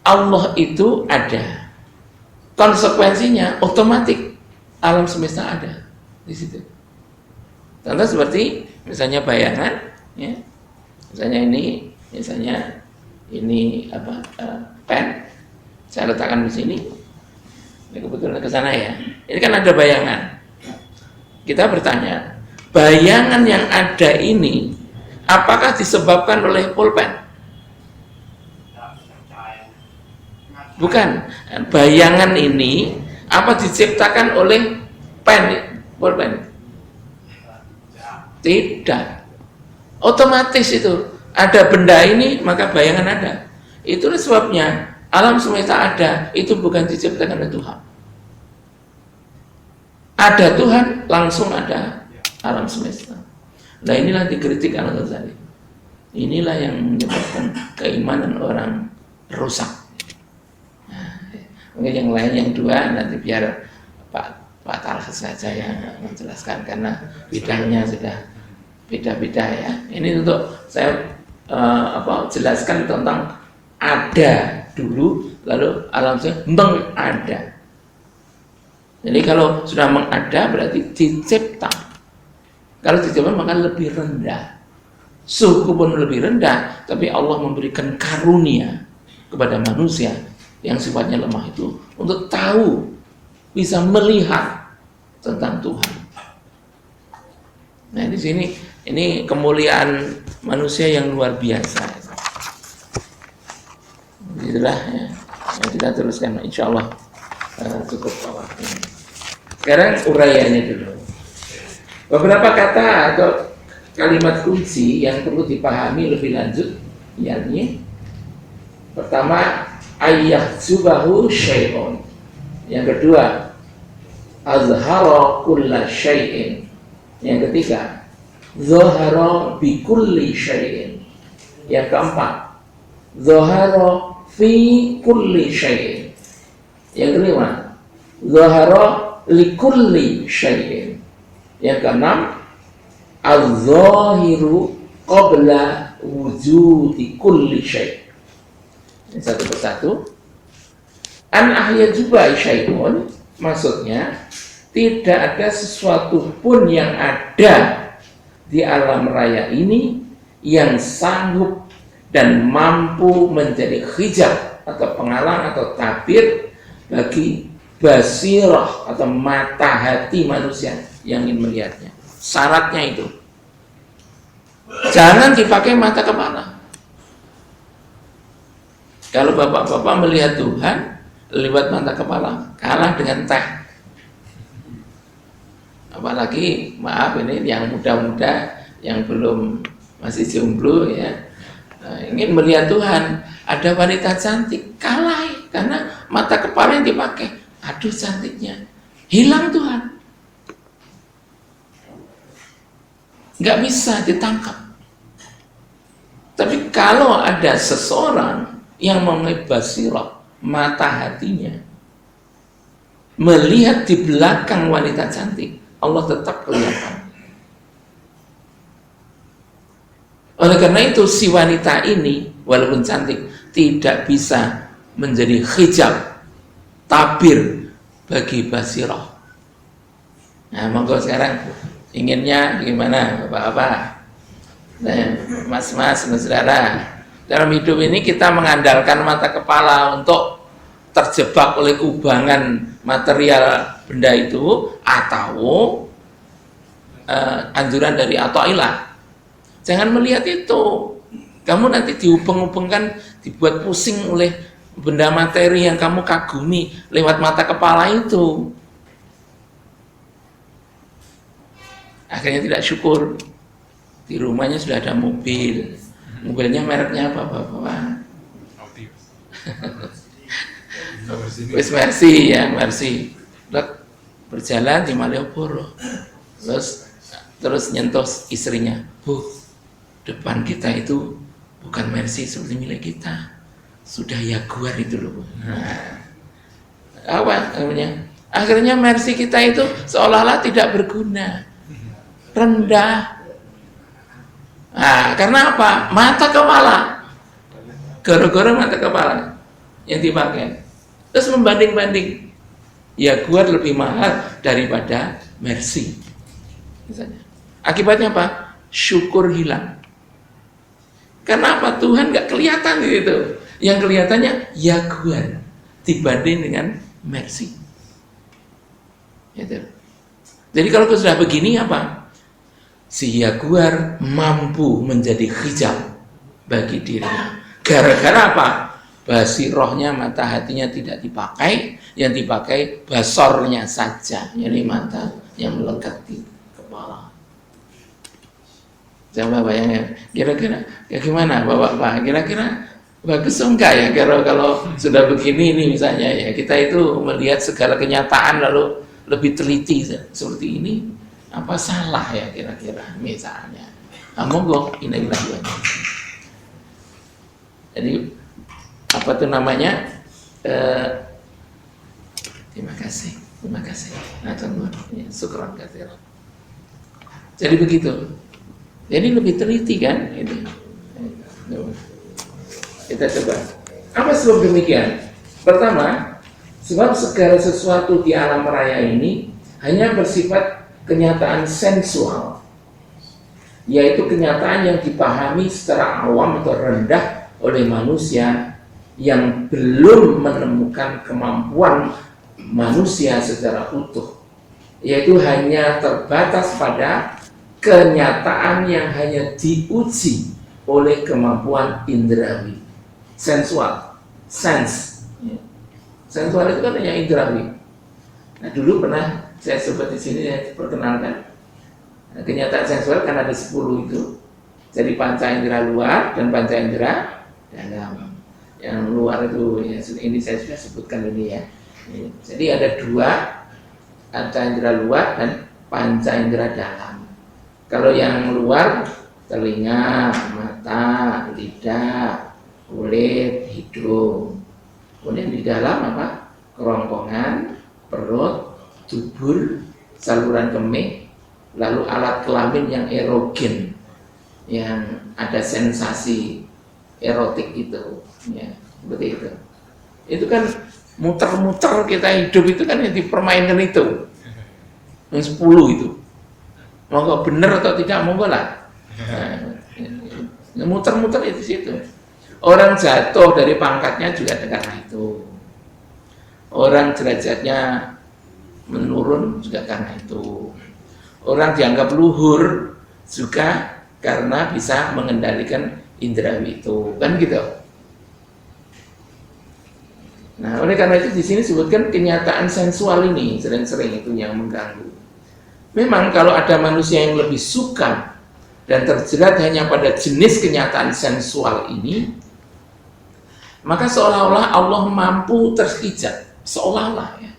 Allah itu ada. Konsekuensinya otomatis alam semesta ada di situ. Contoh seperti misalnya bayangan, ya. Misalnya ini apa? Pen. Saya letakkan di sini. Ini kebetulan ke sana ya. Ini kan ada bayangan. Kita bertanya, bayangan yang ada ini apakah disebabkan oleh pulpen? Bukan. Bayangan ini apa diciptakan oleh pulpen? Tidak. Otomatis itu ada benda ini maka bayangan ada. Itulah sebabnya alam semesta ada, itu bukan diciptakan oleh Tuhan. Ada Tuhan, langsung ada alam semesta. Nah inilah dikritik Al-Ghazali. Inilah yang menyebabkan keimanan orang rusak. Mungkin yang lain yang dua nanti biar Pak Talha saja yang menjelaskan karena bidangnya sudah beda-beda ya. Ini untuk saya jelaskan tentang ada dulu lalu alam semesta mengada. Jadi kalau sudah mengada berarti dicipta. Kalau dicipta maka lebih rendah. Suhu pun lebih rendah, tapi Allah memberikan karunia kepada manusia yang sifatnya lemah itu untuk tahu, bisa melihat tentang Tuhan. Nah di sini ini kemuliaan manusia yang luar biasa. Itulah ya. Yang kita teruskan, insya Allah cukup waktu. Sekarang uraiannya dulu. Beberapa kata atau kalimat kunci yang perlu dipahami lebih lanjut, yakni pertama ayyahzubahu syai'un. Yang kedua azhara kulla syai'in. Yang ketiga zahara bi kulli syai'in. Yang keempat zahara fi kulli syai'in. Yang kelima zahara li kulli syai'in. Yang keenam az-zahiru qabla wujudi kulli syai'. Ini satu persatu. An ahyajubai syai'un, maksudnya tidak ada sesuatu pun yang ada di alam raya ini yang sanggup dan mampu menjadi hijab atau penghalang atau tabir bagi basirah atau mata hati manusia yang ingin melihatnya. Syaratnya itu jangan dipakai mata kepala. Kalau bapak-bapak melihat Tuhan lewat mata kepala, kalah dengan teh. Apalagi maaf ini yang muda-muda yang belum masih jomblo ya, ingin melihat Tuhan, ada wanita cantik, kalah karena mata kepala yang dipakai. Aduh cantiknya, hilang Tuhan. Nggak bisa ditangkap. Tapi kalau ada seseorang yang memiliki basirah, mata hatinya, melihat di belakang wanita cantik, Allah tetap kelihatan. Oleh karena itu si wanita ini walaupun cantik tidak bisa menjadi hijab, tabir bagi basirah. Nah, monggo sekarang inginnya gimana Bapak-bapak, Mas-mas, saudara, dalam hidup ini kita mengandalkan mata kepala untuk terjebak oleh kubangan material benda itu atau anjuran dari Athaillah. Jangan melihat itu, kamu nanti dihubung-hubungkan, dibuat pusing oleh benda materi yang kamu kagumi lewat mata kepala itu. Akhirnya tidak syukur. Di rumahnya sudah ada mobil. Mobilnya mereknya apa Bapak? Wis Mercy ya, Mercy. Berjalan di Malioboro. Terus nyentuh istrinya. Bu, depan kita itu bukan Mercy seperti milik kita. Sudah Jaguar itu loh. Nah, apa namanya? Akhirnya Mercy kita itu seolah-olah tidak berguna. Rendah. Nah, karena apa? Mata kepala. Gara-gara mata kepala. yang dipakai. Terus membanding-banding, Jaguar lebih mahal daripada Mercy misalnya. Akibatnya apa? Syukur hilang. Karena apa? Tuhan nggak kelihatan gitu. Yang kelihatannya Jaguar dibanding dengan Mercy. Gitu. Jadi kalau sudah begini apa? Si Jaguar mampu menjadi hijab bagi dirinya. Gara-gara apa? Basirohnya, mata hatinya tidak dipakai, yang dipakai basornya saja, yakni mata yang melekat di kepala. Coba bayangin, kira-kira ya gimana Bapak? Kira-kira bagus enggak ya kalau sudah begini ini misalnya ya, kita itu melihat segala kenyataan lalu lebih teliti seperti ini, apa salah ya kira-kira misalnya. Monggo inilah tujuannya. Jadi apa tuh namanya? Terima kasih. Syukran katsir. Jadi begitu. Jadi lebih teliti kan ini. Kita coba. Apa sebab demikian? Pertama, sebab segala sesuatu di alam raya ini hanya bersifat kenyataan sensual, yaitu kenyataan yang dipahami secara awam atau rendah oleh manusia yang belum menemukan kemampuan manusia secara utuh, yaitu hanya terbatas pada kenyataan yang hanya diuji oleh kemampuan indrawi, sensual, sense. Sensual itu kan hanya indrawi. Nah dulu pernah saya sebut di sini, saya perkenalkan. Nah, kenyataan sensual kan ada 10 itu. Jadi panca indera luar dan panca indera dalam. Yang luar itu ya, ini saya sudah sebutkan ini ya. Jadi ada 2, panca indera luar dan panca indera dalam. Kalau yang luar telinga, mata, lidah, kulit, hidung. Kemudian di dalam apa? Kerongkongan, perut, dubur, saluran kemih, lalu alat kelamin yang erogen, yang ada sensasi erotik itu, ya, seperti itu. Itu kan muter-muter kita hidup itu kan yang dipermainkan itu, yang 10 itu. Monggo benar atau tidak, monggo lah. Nah, muter-muter itu situ. Orang jatuh dari pangkatnya juga karena itu. Orang derajatnya menurun juga karena itu. Orang dianggap luhur juga karena bisa mengendalikan indrawi itu, kan gitu. Nah, oleh karena itu di sini sebutkan kenyataan sensual ini sering-sering itu yang mengganggu. Memang kalau ada manusia yang lebih suka dan terjerat hanya pada jenis kenyataan sensual ini, maka seolah-olah Allah mampu terhijab, seolah-olah ya,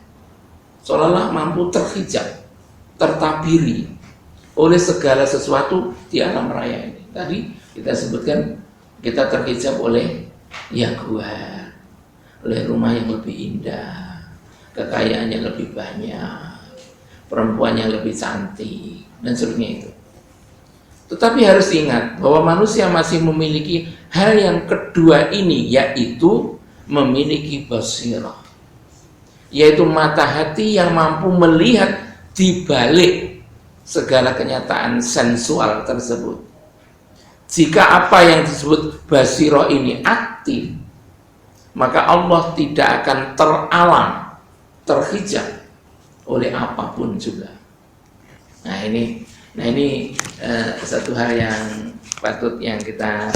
seolah-olah mampu terhijab, tertabiri oleh segala sesuatu di alam raya ini. Tadi kita sebutkan kita terhijab oleh Jaguar, oleh rumah yang lebih indah, kekayaan yang lebih banyak, perempuan yang lebih cantik, dan seterusnya itu. Tetapi harus ingat bahwa manusia masih memiliki hal yang kedua ini, yaitu memiliki basirah, yaitu mata hati yang mampu melihat di balik segala kenyataan sensual tersebut. Jika apa yang disebut basirah ini aktif, maka Allah tidak akan teralang, terhijab oleh apapun juga. Nah ini satu hal yang patut yang kita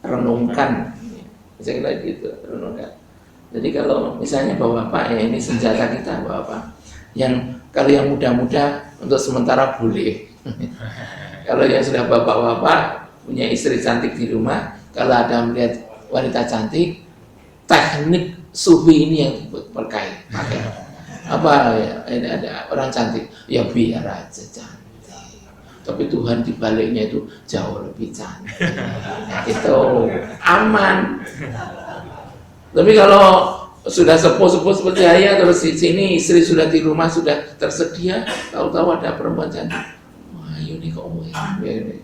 renungkan. Saya kira gitu, renungkan. Jadi kalau misalnya Bapak ya, ini senjata kita Bapak. Yang kalau yang muda-muda untuk sementara boleh. Kalau yang sudah bapak-bapak punya istri cantik di rumah, kalau ada melihat wanita cantik, teknik sufi ini yang pakai. Apa ya, ini ada orang cantik, ya biar aja cantik. Tapi Tuhan di baliknya itu jauh lebih cantik. Itu aman. Tapi kalau sudah sepuh-sepuh seperti saya, terus di sini istri sudah di rumah sudah tersedia, tahu-tahu ada perempuan cantik. Wah, ini kok ini.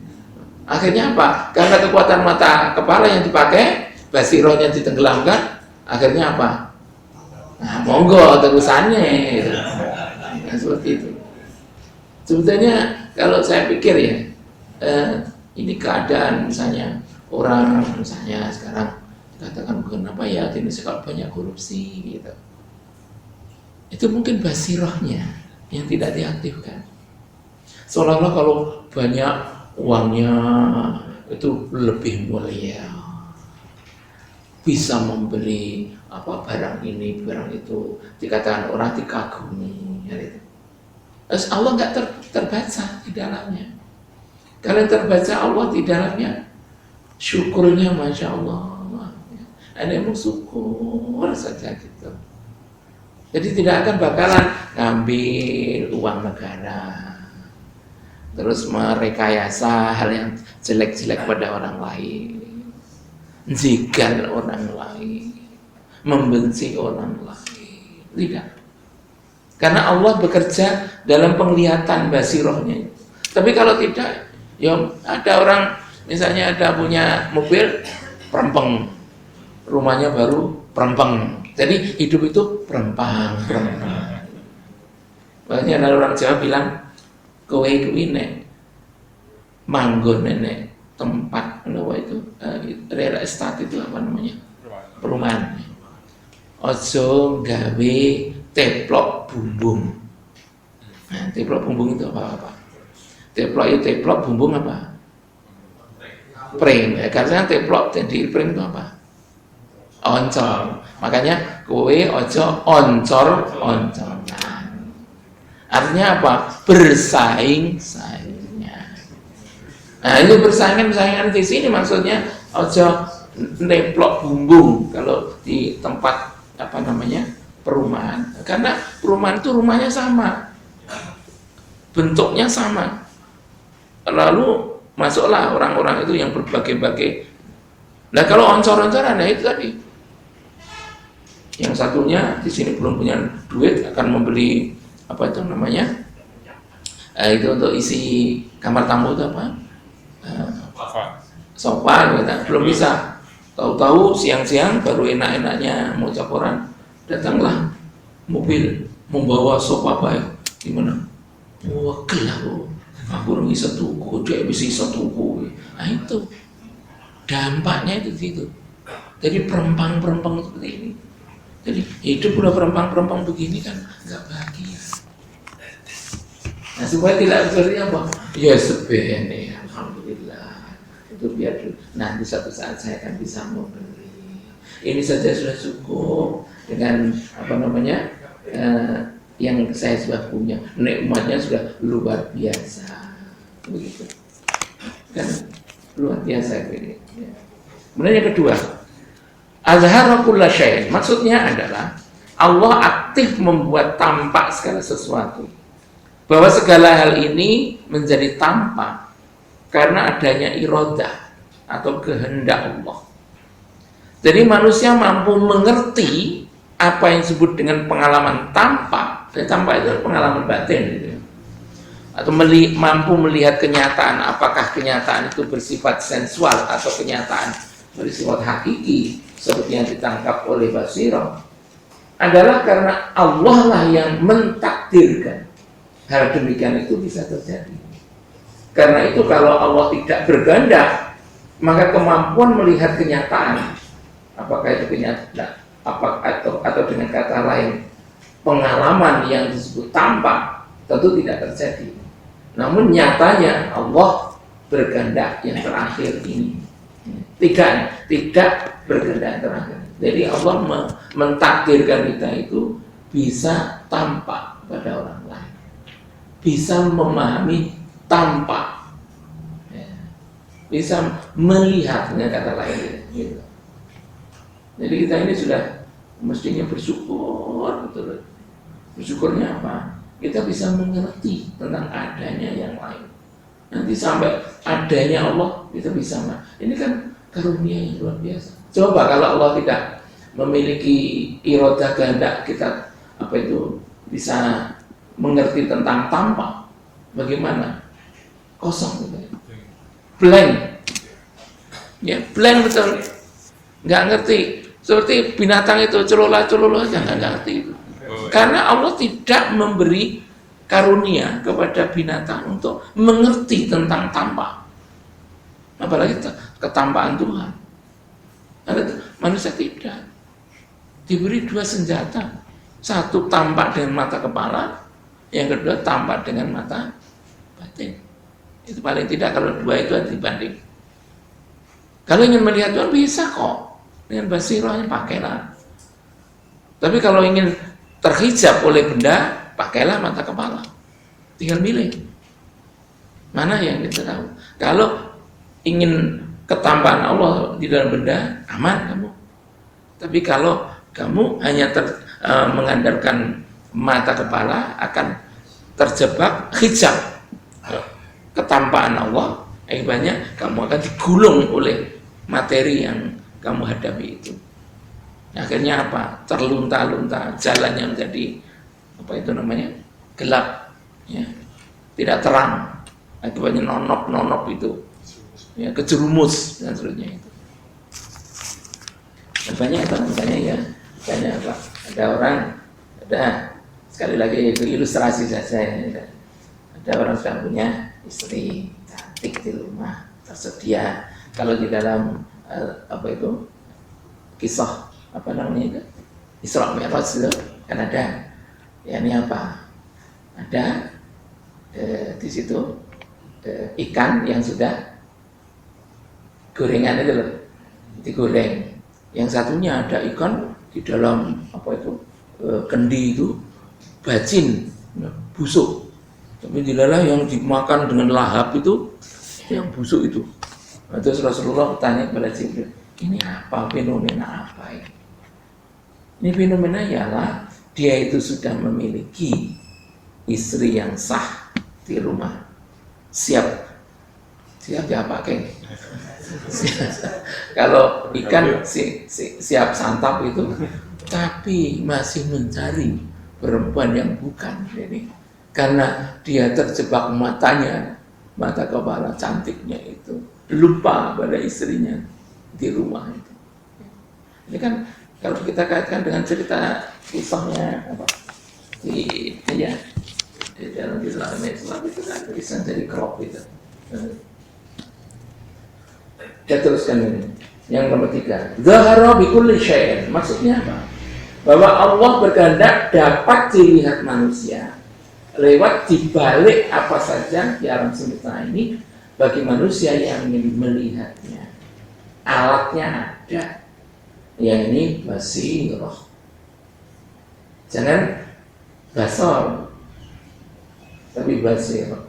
Akhirnya apa? Karena kekuatan mata kepala yang dipakai, basirohnya ditenggelamkan, akhirnya apa? Nah, monggo terusannya gitu. Nah, seperti itu. Sebetulnya kalau saya pikir ya, ini keadaan misalnya orang misalnya sekarang katakan kenapa ya Indonesia kalau banyak korupsi gitu. Itu mungkin basirohnya yang tidak diaktifkan. Seolah-olah kalau banyak uangnya itu lebih mulia, bisa membeli apa barang ini barang itu, dikatakan orang dikagumi gitu. Terus Allah nggak terbaca di dalamnya. Kalau terbaca Allah di dalamnya, syukurnya masya Allah, ada yang syukur saja gitu. Jadi tidak akan bakalan ngambil uang negara, terus merekayasa hal yang jelek-jelek pada orang lain, zigal orang lain, membenci orang lain. Tidak. Karena Allah bekerja dalam penglihatan basirohnya. Tapi kalau tidak, ya ada orang misalnya ada punya mobil perempeng, rumahnya baru perempeng. Jadi hidup itu perempang. Makanya ada orang Jawa bilang, kowe kuwi nek manggon nek tempat apa itu real estate itu apa namanya? Perumahan. Ojo gawe teplok bumbung. Nah, teplok bumbung itu apa? Teplok bumbung apa? Pring. Karena teplok jadi pring itu apa? Oncor. Makanya kowe ojo oncor-oncoran. Artinya apa? Bersaing-saingnya. Nah, itu bersaingan di sini maksudnya ojo neplok bumbung kalau di tempat apa namanya? Perumahan. Karena perumahan itu rumahnya sama. Bentuknya sama. Lalu masuklah orang-orang itu yang berbagai-bagai. Nah, kalau oncor-oncoran ya itu tadi. Yang satunya di sini belum punya duit akan membeli apa itu namanya? Itu untuk isi kamar tamu itu apa? Sofa gitu. Belum bisa. Tahu-tahu siang-siang baru enak-enaknya mau cokoran, datanglah mobil membawa sofa baik. Gimana? Wah, gelap loh. Aku orang bisa tuku, dia bisa tuku. Nah itu dampaknya itu gitu. Jadi perempang-perempang seperti ini. Jadi hidup udah perempang-perempang begini kan nggak bahagia. Nah supaya tidak seperti apa? Ya sebenarnya, alhamdulillah. Itu biar nanti suatu saat saya akan bisa membeli. Ini saja sudah cukup dengan apa namanya yang saya sudah punya. Nikmatnya sudah luar biasa. Begitu. Kan luar biasa ini. Kemudian yang kedua. Azhara kulla syai'. Maksudnya adalah Allah aktif membuat tampak segala sesuatu. Bahwa segala hal ini menjadi tampak karena adanya iradah atau kehendak Allah. Jadi manusia mampu mengerti apa yang disebut dengan pengalaman tampak. Tampak itu pengalaman batin gitu. Atau mampu melihat kenyataan, apakah kenyataan itu bersifat sensual atau kenyataan bersifat hakiki seperti yang ditangkap oleh basirah, adalah karena Allah lah yang mentakdirkan hal demikian itu bisa terjadi. Karena itu kalau Allah tidak berkehendak, maka kemampuan melihat kenyataan, apakah itu kenyataan atau dengan kata lain pengalaman yang disebut tampak, tentu tidak terjadi. Namun nyatanya Allah berkehendak yang terakhir ini. Tidak berkehendak terakhir. Jadi Allah mentakdirkan kita itu bisa tampak pada orang lain, bisa memahami tampak, bisa melihat dengan kata lain. Gitu. Jadi kita ini sudah mestinya bersyukur, betul. Bersyukurnya apa? Kita bisa mengerti tentang adanya yang lain. Nanti sampai adanya Allah kita bisa. Ini kan karunia yang luar biasa. Coba kalau Allah tidak memiliki iradah kehendak kita apa itu bisa mengerti tentang tampak, bagaimana? Kosong gitu. Blank. Ya, blank betul. nggak ngerti. Seperti binatang itu celula-celula aja nggak ngerti itu. Karena Allah tidak memberi karunia kepada binatang untuk mengerti tentang tampak, apalagi ketampaan Tuhan. Manusia tidak diberi dua senjata, satu tampak dengan mata kepala, yang kedua tampak dengan mata batin. Itu paling tidak kalau dua itu ada dibanding. Kalau ingin melihat Tuhan bisa kok. Dengan basirahnya pakailah. Tapi kalau ingin terhijab oleh benda, pakailah mata kepala. Tinggal milih. Mana yang kita tahu. Kalau ingin ketampahan Allah di dalam benda, aman kamu. Tapi kalau kamu hanya mengandalkan mata kepala, akan terjebak hijab ketampahan Allah. Akibatnya kamu akan digulung oleh materi yang kamu hadapi itu. Akhirnya apa? Terlunta-lunta, jalannya menjadi apa itu namanya? Gelap, ya. Tidak terang. Akibatnya nonop itu, ya, kejerumus dan seterusnya itu. Dan banyak misalnya ya, misalnya apa? Ada orang, sekali lagi itu ilustrasi saja. Ya. Ada orang sudah punya istri cantik di rumah, tersedia. Kalau di dalam apa itu kisah apa namanya itu Isra Mi'raj itu kan ada ya, ini apa ada di situ ikan yang sudah gorengan itu loh, digoreng. Yang satunya ada ikan di dalam apa itu kendi itu bacin busuk, tapi dilalah yang dimakan dengan lahap itu yang busuk itu. Terus Rasulullah bertanya kepada Jibril, ini apa, fenomena apa ini? Ini fenomena ialah dia itu sudah memiliki istri yang sah di rumah, siap diapakan. Kalau ikan siap santap itu, tapi masih mencari perempuan yang bukan ini, karena dia terjebak mata kepala cantiknya itu, lupa pada istrinya di rumah itu. Ini kan kalau kita kaitkan dengan cerita kisahnya apa di dalam Islam itu kan bisa jadi crop itu. Kita teruskan ini. Yang nomor 3, zahara bi kulli syai'in. Maksudnya apa? Bahwa Allah berkehendak dapat dilihat manusia lewat dibalik apa saja di alam semesta ini bagi manusia yang ingin melihatnya. Alatnya ada, yang ini basirah, jangan basar, tapi basirah.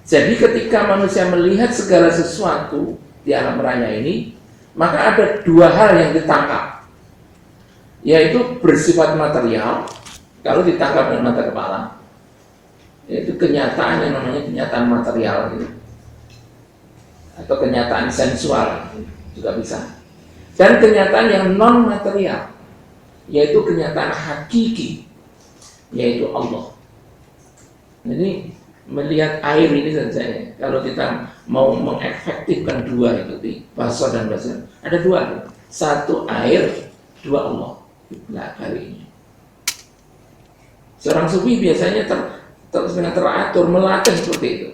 Jadi ketika manusia melihat segala sesuatu di alam raya ini, maka ada dua hal yang ditangkap, yaitu bersifat material. Kalau ditangkap dengan mata kepala, yaitu kenyataan yang namanya kenyataan material gitu, atau kenyataan sensual juga bisa. Dan kenyataan yang non material, yaitu kenyataan hakiki, yaitu Allah. Jadi melihat air ini saja ya, kalau kita mau mengefektifkan dua itu di basar dan basar, ada dua, satu air, dua Allah di belakangnya. Seorang sufi biasanya teratur, melatih seperti itu.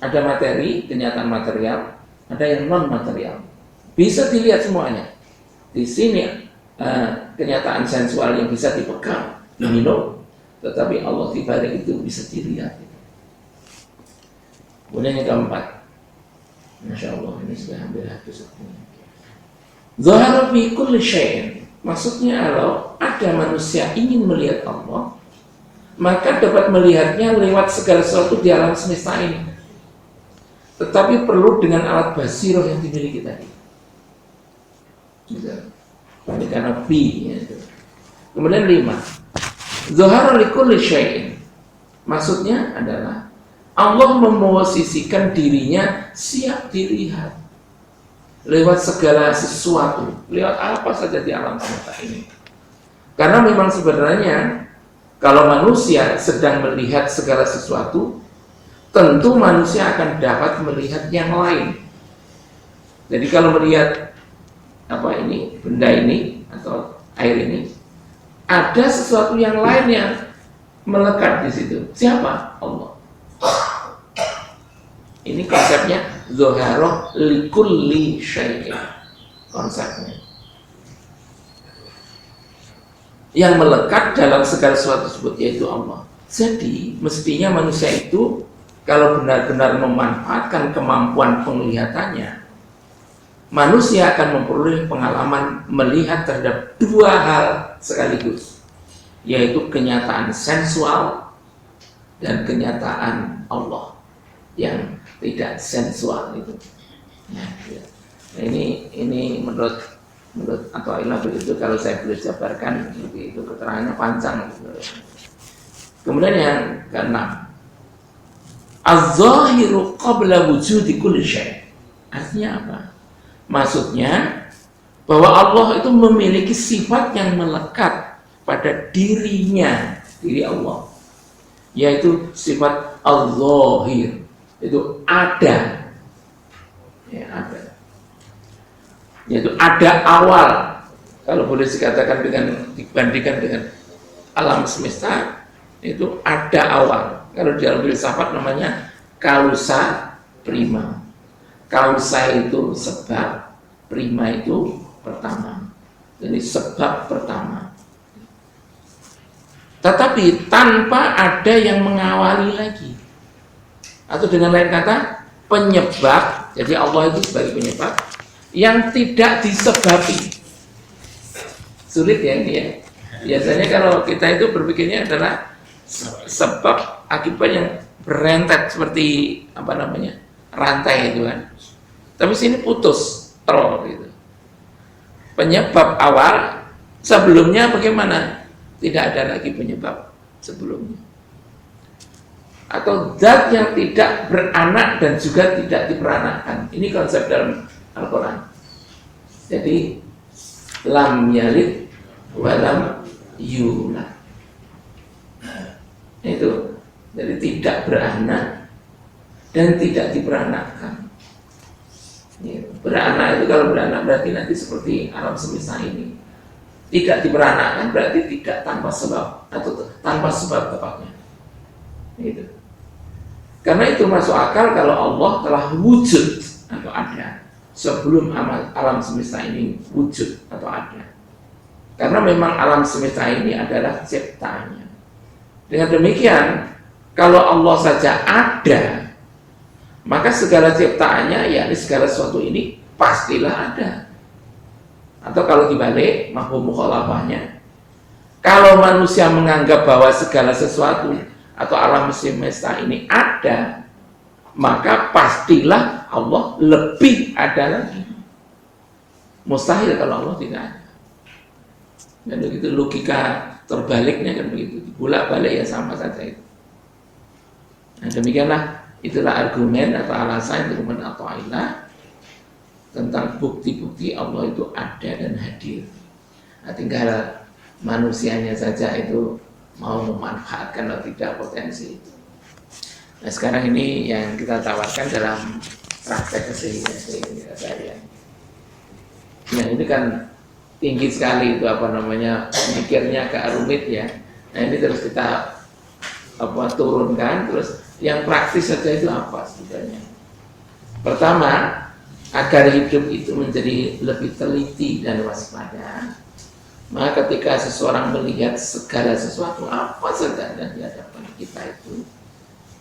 Ada materi, kenyataan material, ada yang non material. Bisa dilihat semuanya. Di sini kenyataan sensual yang bisa dipegang, diminum, tetapi Allah di balik itu bisa dilihat. Kemudian yang keempat, Masya Allah, ini sudah hampir habis waktunya. Zahara fi kulli syai'in. Maksudnya kalau ada manusia ingin melihat Allah, maka dapat melihatnya lewat segala sesuatu di alam semesta ini. Tetapi perlu dengan alat basirah yang dimiliki tadi. Ini karena B. Ya. Kemudian 5. Zahara li kulli syai'in. Maksudnya adalah Allah memosisikan dirinya siap dilihat lewat segala sesuatu, lewat apa saja di alam semesta ini. Karena memang sebenarnya kalau manusia sedang melihat segala sesuatu, tentu manusia akan dapat melihat yang lain. Jadi kalau melihat benda ini atau air ini, ada sesuatu yang lain yang melekat di situ. Siapa? Allah. Ini konsepnya zoharoh likulli syai'in. Konsepnya yang melekat dalam segala sesuatu tersebut, yaitu Allah. Jadi mestinya manusia itu kalau benar-benar memanfaatkan kemampuan penglihatannya, manusia akan memperoleh pengalaman melihat terhadap dua hal sekaligus, yaitu kenyataan sensual dan kenyataan Allah yang tidak sensual itu. Nah, ini menurut Atha'illah begitu. Kalau saya boleh jabarkan, itu keterangannya panjang. Kemudian yang keenam, az-zahiru qabla wujudi kulli syai'. Artinya apa? Maksudnya bahwa Allah itu memiliki sifat yang melekat pada dirinya, diri Allah, yaitu sifat al-zahir, itu ada, ya, ada, yaitu ada awal. Kalau boleh dikatakan dibandingkan dengan alam semesta, itu ada awal. Kalau di dalam filsafat namanya kausa prima. Kausa itu sebab, prima itu pertama. Jadi sebab pertama. Tetapi tanpa ada yang mengawali lagi. Atau dengan lain kata, penyebab. Jadi Allah itu sebagai penyebab yang tidak disebabi. Sulit ya ini ya. Biasanya kalau kita itu berpikirnya adalah sebab akibat yang berentet seperti rantai itu kan. Tapi sini putus terus gitu. Penyebab awal, sebelumnya bagaimana? Tidak ada lagi penyebab sebelumnya. Atau zat yang tidak beranak dan juga tidak diperanakkan. Ini konsep dalam Al-Quran. Jadi lam yalid walam yulad. Itu jadi tidak beranak dan tidak diperanakkan. Beranak itu, kalau beranak berarti nanti seperti alam semesta ini. Tidak diperanakkan berarti tidak tanpa sebab, atau tanpa sebab tepatnya. Itu. Karena itu masuk akal kalau Allah telah wujud atau ada sebelum alam semesta ini wujud atau ada. Karena memang alam semesta ini adalah ciptaannya. Dengan demikian, kalau Allah saja ada, maka segala ciptaannya, yakni segala sesuatu ini pastilah ada. Atau kalau dibalik, mafhum mukhalafahnya, kalau manusia menganggap bahwa segala sesuatu atau alam semesta ini ada, maka pastilah Allah lebih ada lagi. Mustahil kalau Allah tidak ada. Dan begitu logika terbaliknya kan begitu, bolak-balik ya sama saja itu. Nah demikianlah, itulah argumen atau alasan argumen Atha'illah tentang bukti-bukti Allah itu ada dan hadir. Nah, tinggal manusianya saja itu mau memanfaatkan atau tidak potensi itu. Nah sekarang ini yang kita tawarkan dalam praktek keseharian. Nah ini kan tinggi sekali itu mikirnya agak rumit ya. Nah ini terus kita turunkan, terus yang praktis saja itu apa sebenarnya? Pertama, agar hidup itu menjadi lebih teliti dan waspada, maka ketika seseorang melihat segala sesuatu apa saja yang di hadapan kita itu,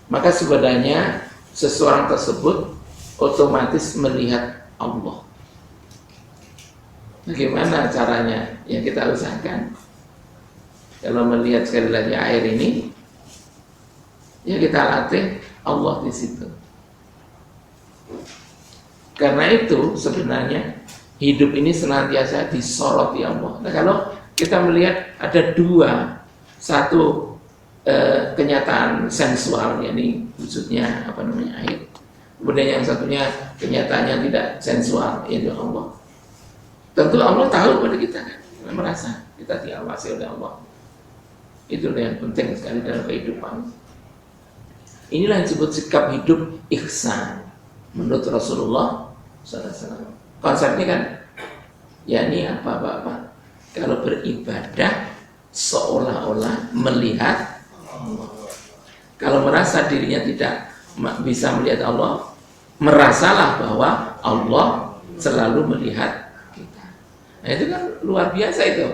maka sebenarnya seseorang tersebut otomatis melihat Allah. Bagaimana caranya? Ya kita usahakan. Kalau melihat sekali lagi air ini, ya kita latih Allah di situ. Karena itu sebenarnya hidup ini senantiasa disoroti Allah. Nah kalau kita melihat ada dua, satu kenyataan sensual, yakni wujudnya air. Kemudian yang satunya kenyataannya tidak sensual, yaitu Allah. Tentu Allah tahu pada kita kan, kita merasa kita diawasi oleh Allah. Itulah yang penting sekali dalam kehidupan. Inilah yang disebut sikap hidup ihsan menurut Rasulullah SAW. Konsepnya kan yakni apa Bapak? Kalau beribadah seolah-olah melihat Allah. Kalau merasa dirinya tidak bisa melihat Allah, merasalah bahwa Allah selalu melihat kita. Nah itu kan luar biasa itu.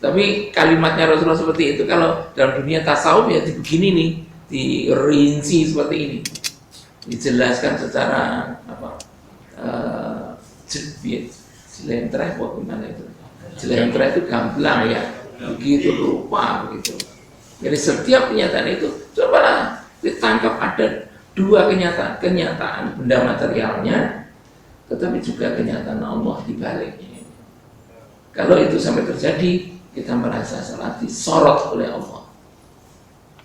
Tapi kalimatnya Rasulullah seperti itu, kalau dalam dunia tasawuf ya begini nih, dirinci seperti ini, dijelaskan secara apa? Jelentera apa gimana itu? Jelentera itu gamblang ya, begitu rupa begitu. Jadi setiap kenyataan itu cobalah ditangkap, ada dua kenyataan benda materialnya, tetapi juga kenyataan Allah di baliknya. Kalau itu sampai terjadi, kita merasa salah disorot oleh Allah.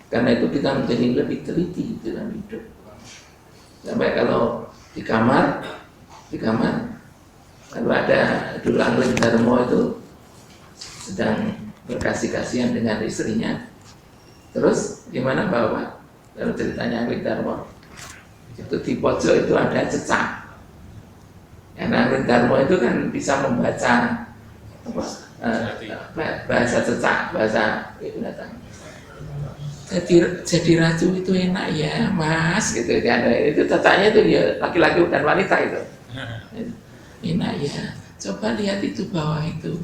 Karena itu kita menjadi lebih teliti dalam hidup. Sampai kalau di kamar kalau ada dulu Angling Darmo itu sedang berkasih-kasihan dengan istrinya. Terus gimana Bapak? Kalau ceritanya Angling Darmo itu di pojok itu ada cecak. Karena Angling Darmo itu kan bisa membaca apa, bahasa cecak, bahasa itu datang. Jadi ratu itu enak ya Mas gitu kan. Itu cecaknya itu ya laki-laki dan wanita itu. Enak ya. Coba lihat itu bawah itu.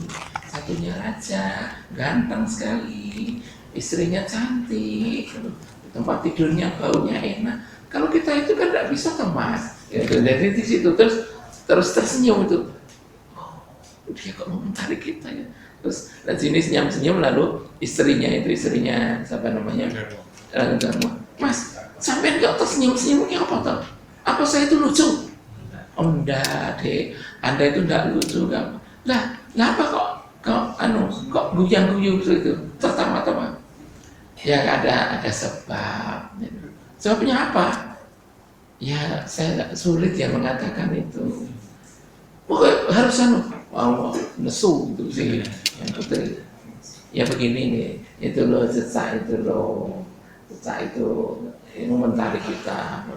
Satunya raja, ganteng sekali. Istrinya cantik, tempat tidurnya baunya enak. Kalau kita itu kan tidak bisa Mas. Jadi di situ terus tersenyum itu. Oh, dia kok mau mencari kita ya. Terus dan sini senyum-senyum, lalu istrinya siapa namanya? Mas, sampai nggak tersenyum-senyum apa toh? Apa saya itu lucu? Oh enggak deh, Anda itu enggak lucu kan? Lah apa kok guyang-guyu itu tertawa-tawa? Ya ada sebab. Sebabnya apa? Ya saya sulit ya mengatakan itu. Pokoknya harus nesu gitu sih yang putri. Ya begini nih, itu loh cecak itu mencari kita.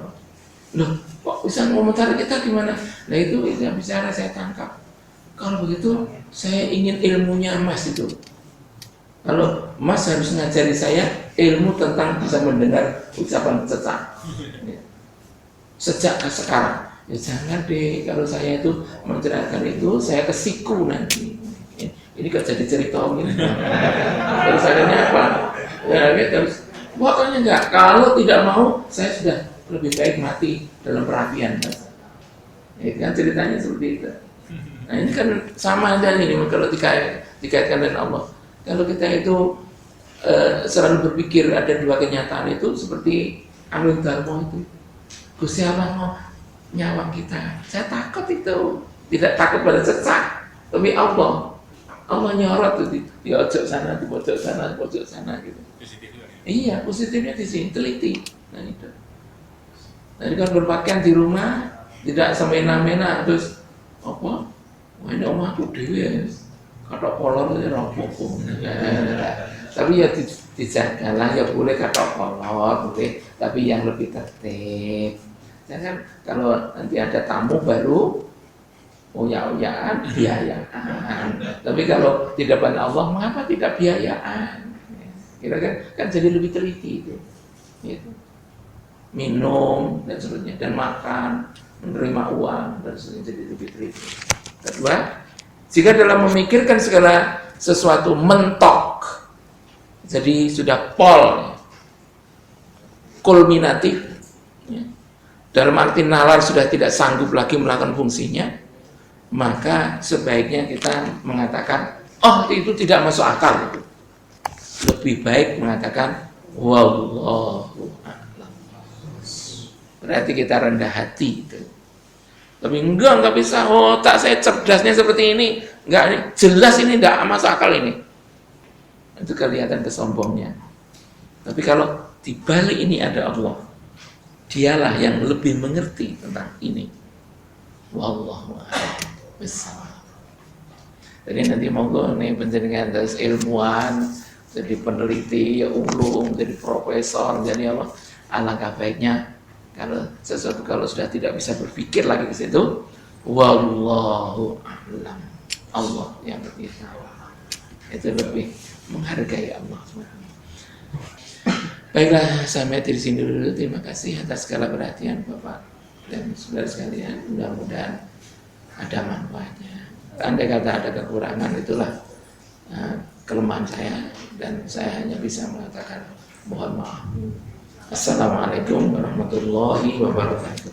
Loh, kok bisa mencari kita gimana? Nah itu yang bicara saya tangkap. Kalau begitu saya ingin ilmunya Mas itu. Kalau Mas harus ngajari saya ilmu tentang bisa mendengar ucapan cecak. Sejak sekarang. Ya jangan deh, kalau saya itu menceritakan itu, saya kesiku nanti. Ini kok jadi cerita ini. Terus akhirnya apa? Ya, terus pokoknya enggak. Kalau tidak mau, saya sudah lebih baik mati dalam perapian. Ya kan ceritanya seperti itu. Nah ini kan sama aja nih kalau dikaitkan dengan Allah. Kalau kita itu selalu berpikir ada dua kenyataan itu seperti Angling Darmo itu. Gusti Allah mau nyawang kita. Saya takut itu. Tidak takut pada cecak, tapi Allah nyorot itu di pojok sana, di pojok sana, di pojok sana gitu. Iya, positifnya di sini teliti. Nah itu. Nah kan berpakaian di rumah tidak semena-mena terus apa? Wah ini omahku dewe kata kolor itu rapopo. Tapi ya dijagalah ya boleh kata kolor boleh, tapi yang lebih tertib. Jangan kalau nanti ada tamu baru oya-oyaan, biayaan. Tapi kalau di depan Allah mengapa tidak biayaan? Kira-kira kan jadi lebih teliti itu. Gitu. Minum dan sebagainya dan makan, menerima uang dan sebagainya jadi lebih teliti. Kedua, jika dalam memikirkan segala sesuatu mentok, jadi sudah kulminatif, ya. Dalam arti nalar sudah tidak sanggup lagi melakukan fungsinya, maka sebaiknya kita mengatakan, oh itu tidak masuk akal. Lebih baik mengatakan, wallahu a'lam. Berarti kita rendah hati itu. Tapi enggak bisa, tak saya cerdasnya seperti ini. Enggak, jelas ini enggak masuk akal ini. Itu kelihatan kesombongnya. Tapi kalau di balik ini ada Allah, dialah yang lebih mengerti tentang ini. Wallahu a'lam bishawab. Jadi nanti monggo nih penjenengan terus ilmuwan, jadi peneliti, ya ulum, jadi profesor, jadi apa? Alangkah baiknya kalau sesuatu kalau sudah tidak bisa berpikir lagi ke situ, wallahu a'lam. Allah yang begitu. Itu lebih menghargai Allah. Baiklah, sampai di sini dulu. Terima kasih atas segala perhatian Bapak dan saudara sekalian. Mudah-mudahan ada manfaatnya. Andai kata ada kekurangan, itulah kelemahan saya, dan saya hanya bisa mengatakan mohon maaf. Assalamualaikum warahmatullahi wabarakatuh.